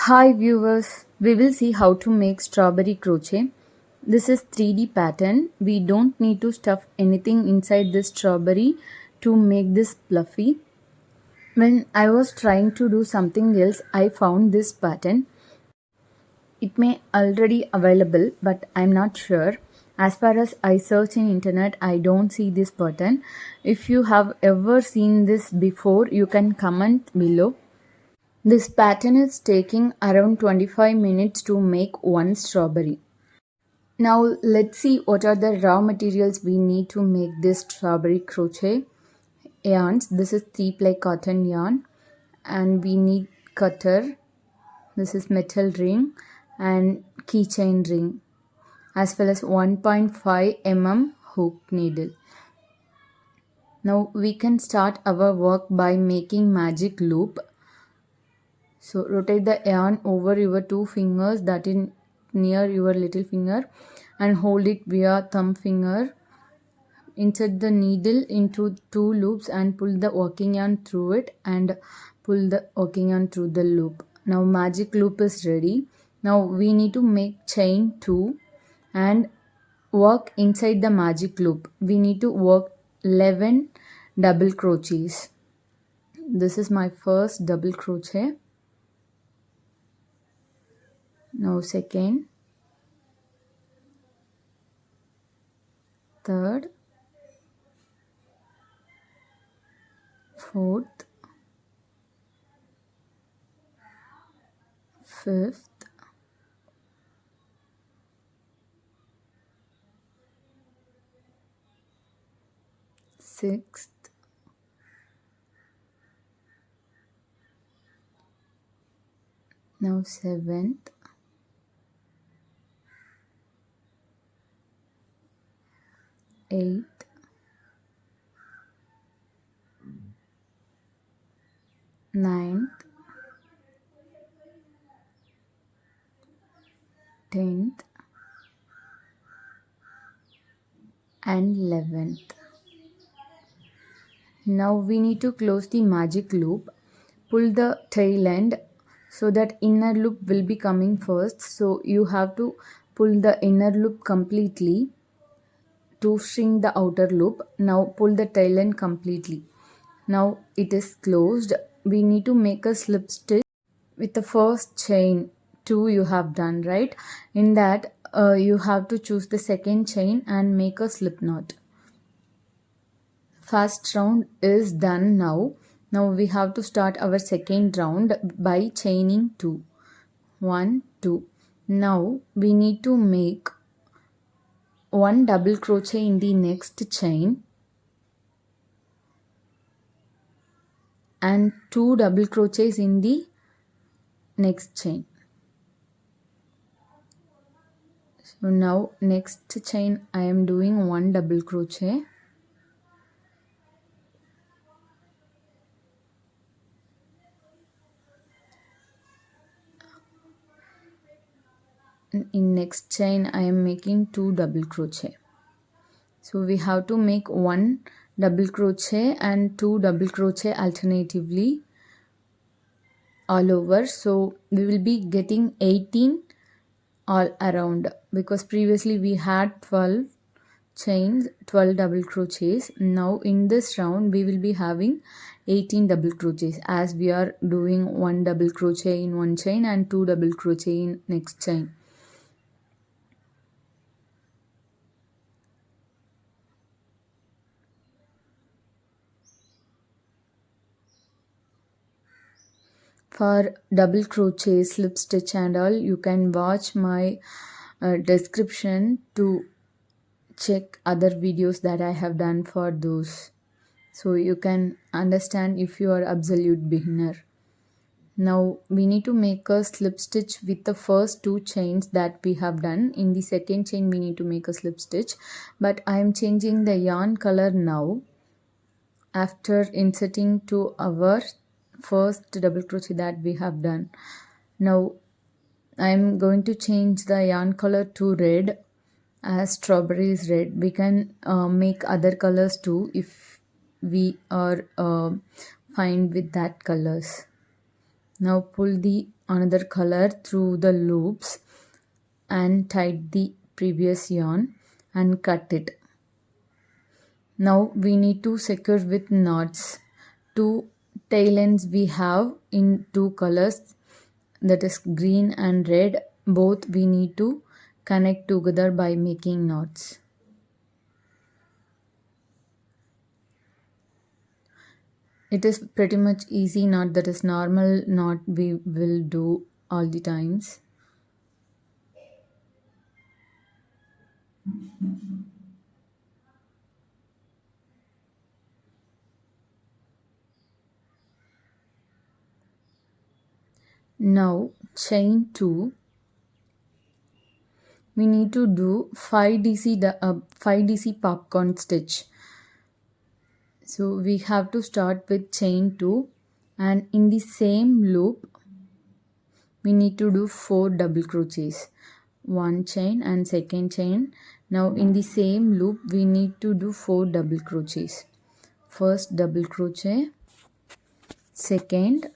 Hi viewers, we will see how to make strawberry crochet. This is 3D pattern. We don't need to stuff anything inside this strawberry to make this fluffy. When I was trying to do something else, I found this pattern. It may already available, but I'm not sure. As far as I search in internet, I don't see this pattern. If you have ever seen this before, you can comment below. This pattern is taking around 25 minutes to make one strawberry. Now let's see what are the raw materials we need to make this strawberry crochet yarns. This is 3-ply cotton yarn and we need cutter. This is metal ring and keychain ring as well as 1.5 mm hook needle. Now we can start our work by making magic loop. So rotate the yarn over your two fingers, that is near your little finger, and hold it via thumb finger. Insert the needle into two loops and pull the working yarn through it and pull the working yarn through the loop. Now magic loop is ready. Now we need to make chain 2 and work inside the magic loop. We need to work 11 double crochets. This is my first double crochet. Now second, third, fourth, fifth, sixth, now seventh, eighth, ninth, 10th and 11th. Now we need to close the magic loop. Pull the tail end so that inner loop will be coming first. So you have to pull the inner loop completely to shrink the outer loop. Now pull the tail end completely. Now it is closed. We need to make a slip stitch with the first chain 2 you have done, right? In that you have to choose the second chain and make a slip knot. First round is done now. Now we have to start our second round by chaining 2. 1, 2. Now we need to make one double crochet in the next chain and 2 double crochets in the next chain. So now next chain I am doing 1 double crochet. In next chain I am making 2 double crochet. So we have to make 1 double crochet and 2 double crochet alternatively all over. So we will be getting 18 all around because previously we had 12 chains, 12 double crochets. Now in this round we will be having 18 double crochets as we are doing 1 double crochet in one chain and 2 double crochet in next chain. For double crochet, slip stitch and all, you can watch my description to check other videos that I have done for those. So you can understand if you are absolute beginner. Now we need to make a slip stitch with the first 2 chains that we have done. In the second chain we need to make a slip stitch, but I am changing the yarn color now after inserting to our first double crochet that we have done. Now I am going to change the yarn color to red as strawberry is red. We can make other colors too if we are fine with that colors. Now pull the another color through the loops and tied the previous yarn and cut it. Now we need to secure with knots. Two tail ends we have in two colors, that is green and red. Both we need to connect together by making knots. It is pretty much easy knot, that is normal knot we will do all the times. Now chain 2, we need to do 5 DC popcorn stitch. So we have to start with chain 2, and in the same loop we need to do 4 double crochets, one chain and second chain. Now in the same loop we need to do 4 double crochets. First double crochet, second,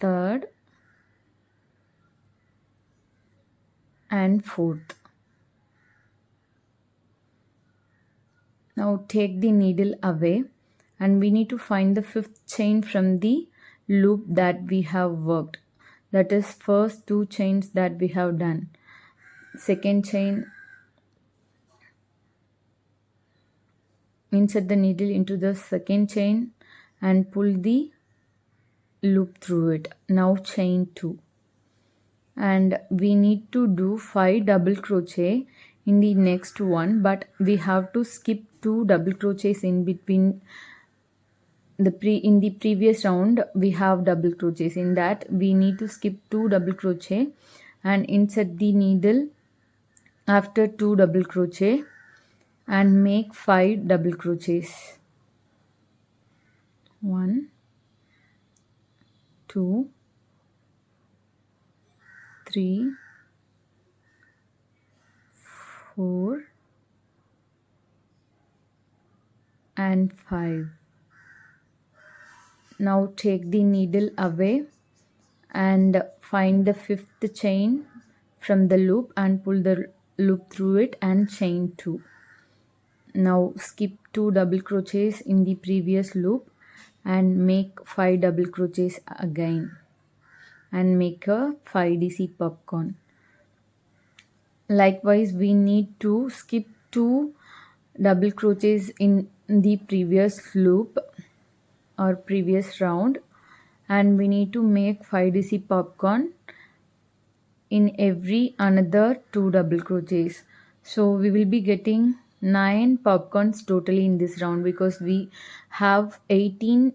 third and fourth. Now take the needle away and we need to find the fifth chain from the loop that we have worked. That is first 2 chains that we have done. Second chain, insert the needle into the second chain and pull the loop through it. Now chain 2. And we need to do 5 double crochet in the next one, but we have to skip 2 double crochets in between. In the previous round we have double crochets, in that we need to skip 2 double crochet and insert the needle after 2 double crochet and make 5 double crochets. 1, 2, 3, 4 and 5. Now take the needle away and find the fifth chain from the loop and pull the loop through it and chain 2. Now skip 2 double crochets in the previous loop and make 5 double crochets again and make a 5 DC popcorn. Likewise we need to skip 2 double crochets in the previous loop or previous round, and we need to make 5 DC popcorn in every another 2 double crochets. So we will be getting 9 popcorns totally in this round because we have 18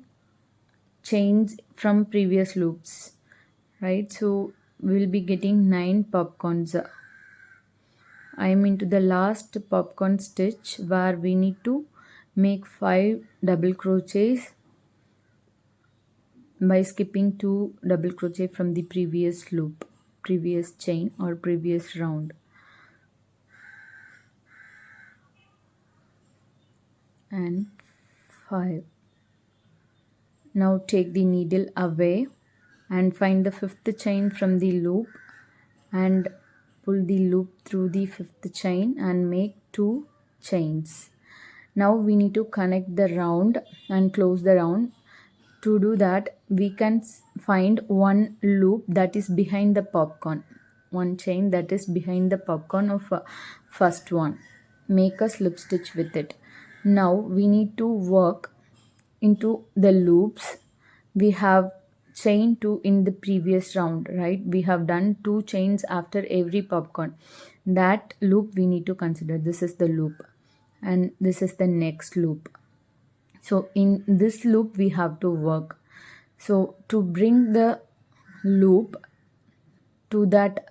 chains from previous loops, right? So we will be getting 9 popcorns. I am into the last popcorn stitch where we need to make 5 double crochets by skipping 2 double crochet from the previous loop, previous chain or previous round. And 5. Now take the needle away and find the fifth chain from the loop and pull the loop through the fifth chain and make 2 chains. Now we need to connect the round and close the round. To do that, we can find one loop that is behind the popcorn, one chain that is behind the popcorn of first one. Make a slip stitch with it. Now we need to work into the loops. We have chain 2 in the previous round, right? We have done 2 chains after every popcorn. That loop we need to consider. This is the loop and this is the next loop. So in this loop we have to work. So to bring the loop to that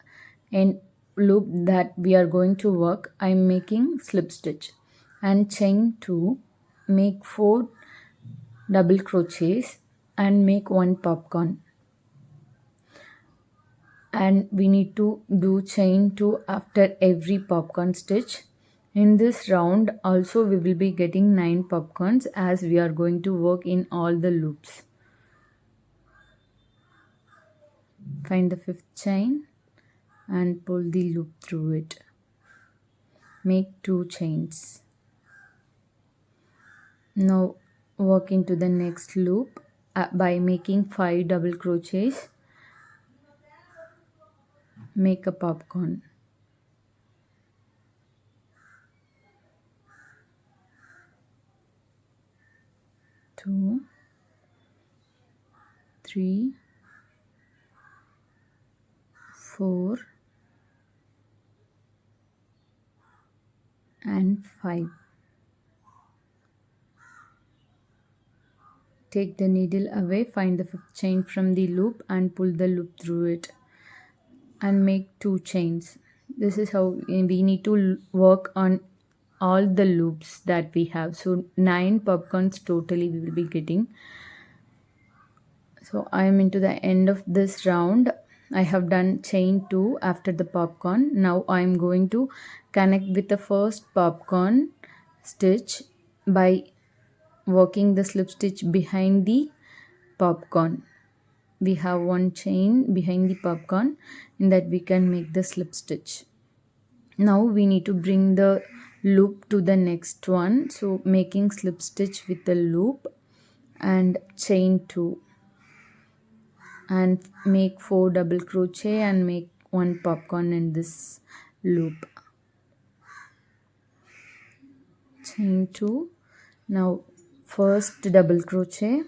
end loop that we are going to work, I am making slip stitch and chain 2, make 4 double crochets and make 1 popcorn. And we need to do chain 2 after every popcorn stitch In this round also we will be getting 9 popcorns as we are going to work in all the loops. Find the fifth chain and pull the loop through it. Make 2 chains. Now work into the next loop by making 5 double crochets. Make a popcorn. 2, 3, 4 and 5. Take the needle away, find the fifth chain from the loop and pull the loop through it and make 2 chains. This is how we need to work on all the loops that we have. So 9 popcorns totally we will be getting. So I am into the end of this round. I have done chain 2 after the popcorn. Now I am going to connect with the first popcorn stitch by working the slip stitch behind the popcorn. We have one chain behind the popcorn, in that we can make the slip stitch. Now we need to bring the loop to the next one, so making slip stitch with the loop and chain 2 and make 4 double crochet and make 1 popcorn in this loop. Chain 2. Now first double crochet,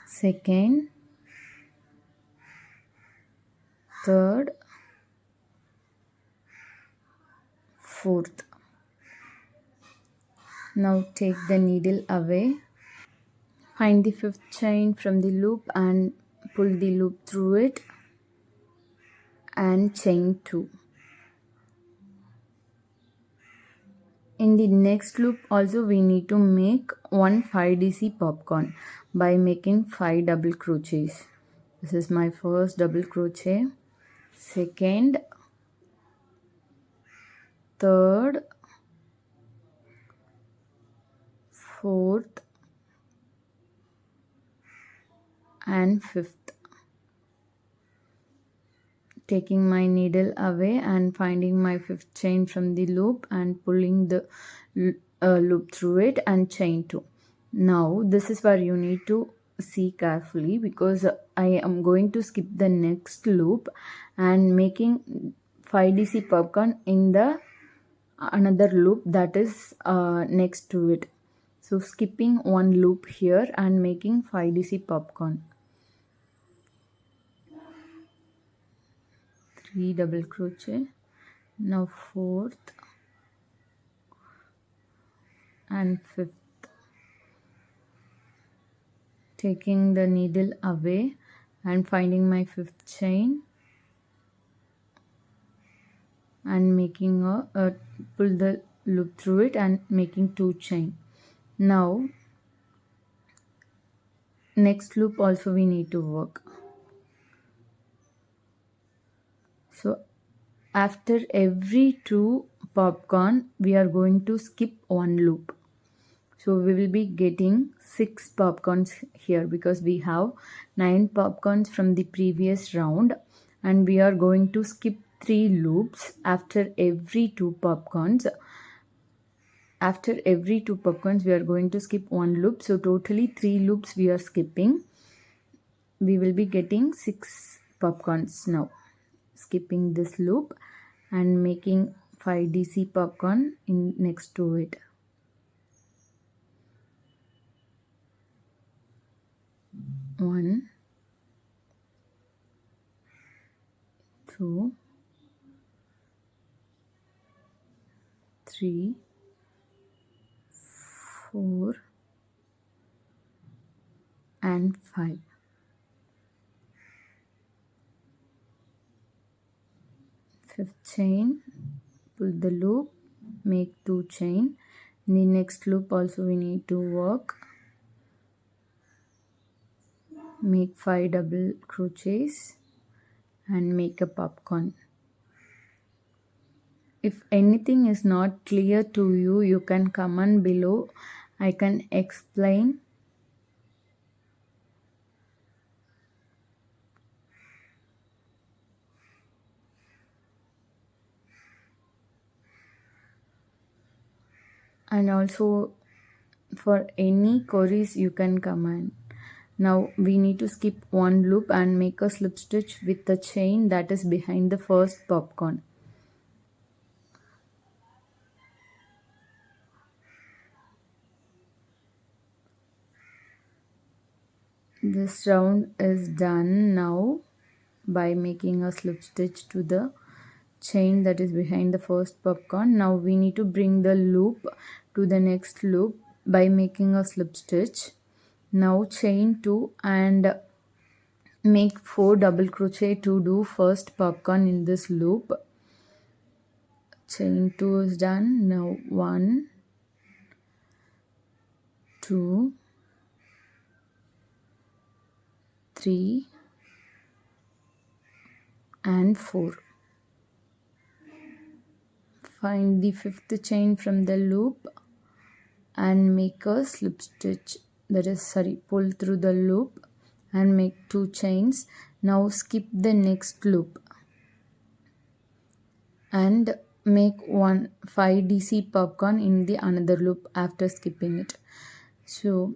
second, third, fourth. Now take the needle away, find the fifth chain from the loop and pull the loop through it and chain 2. In the next loop also we need to make 1 5DC popcorn by making 5 double crochets. This is my first double crochet, second, third, fourth and fifth. Taking my needle away and finding my fifth chain from the loop and pulling the loop through it and chain 2. Now this is where you need to see carefully, because I am going to skip the next loop and making 5DC popcorn in the another loop that is next to it. So skipping one loop here and making 5DC popcorn. 3 double crochet, now fourth and fifth. Taking the needle away and finding my fifth chain and making a pull the loop through it and making 2 chain. Now next loop also we need to work. So after every 2 popcorn we are going to skip one loop. So we will be getting 6 popcorns here, because we have 9 popcorns from the previous round and we are going to skip 3 loops after every 2 popcorns. After every 2 popcorns we are going to skip one loop. So totally 3 loops we are skipping. We will be getting 6 popcorns now. Skipping this loop and making 5DC popcorn in next to it. 1, 2, 3, 4 and 5. Fifth chain, pull the loop, make 2 chain. In the next loop also we need to work. Make 5 double crochets and make a popcorn. If anything is not clear to you, you can comment below. I can explain. And also for any queries you can comment. Now we need to skip one loop and make a slip stitch with the chain that is behind the first popcorn. This round is done now by making a slip stitch to the chain that is behind the first popcorn. Now we need to bring the loop to the next loop by making a slip stitch. Now chain 2 and make 4 double crochet to do first popcorn in this loop. Chain 2 is done. Now 1, 2, 3 and 4. Find the fifth chain from the loop and make a slip stitch, pull through the loop and make 2 chains. Now skip the next loop and make 5 DC popcorn in the another loop after skipping it. So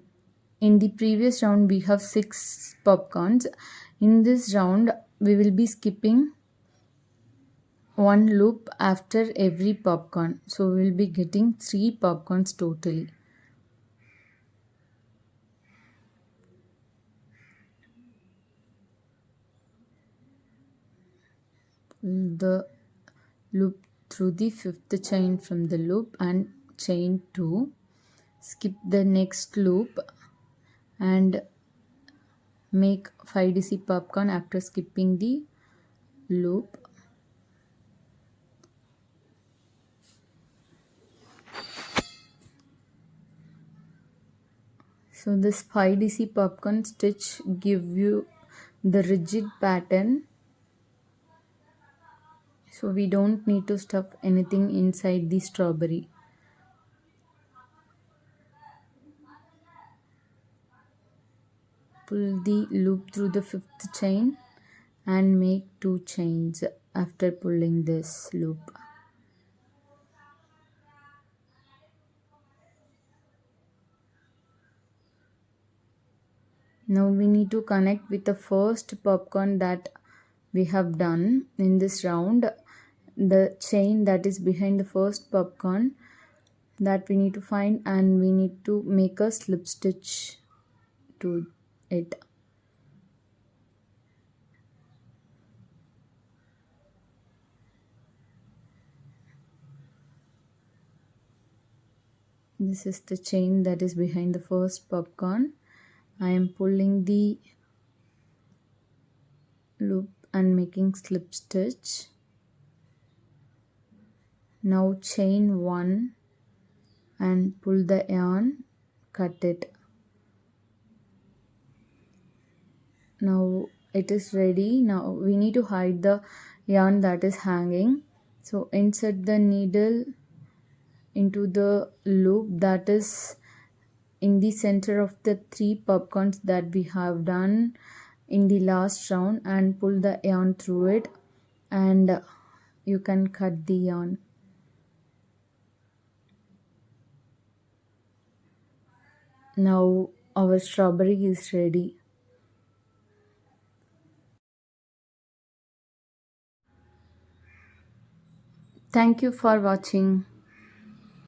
in the previous round we have 6 popcorns. In this round we will be skipping one loop after every popcorn, so we will be getting 3 popcorns totally. The loop through the fifth chain from the loop and chain 2, skip the next loop and make 5 DC popcorn after skipping the loop. So this 5 DC popcorn stitch give you the rigid pattern, so we don't need to stuff anything inside the strawberry. Pull the loop through the fifth chain and make 2 chains after pulling this loop. Now we need to connect with the first popcorn that we have done in this round. The chain that is behind the first popcorn that we need to find, and we need to make a slip stitch to it. This is the chain that is behind the first popcorn. I am pulling the loop and making slip stitch. Now chain 1 and pull the yarn, cut it. Now it is ready. Now we need to hide the yarn that is hanging. So insert the needle into the loop that is in the center of the 3 popcorns that we have done in the last round and pull the yarn through it, and you can cut the yarn. Now our strawberry is ready. Thank you for watching.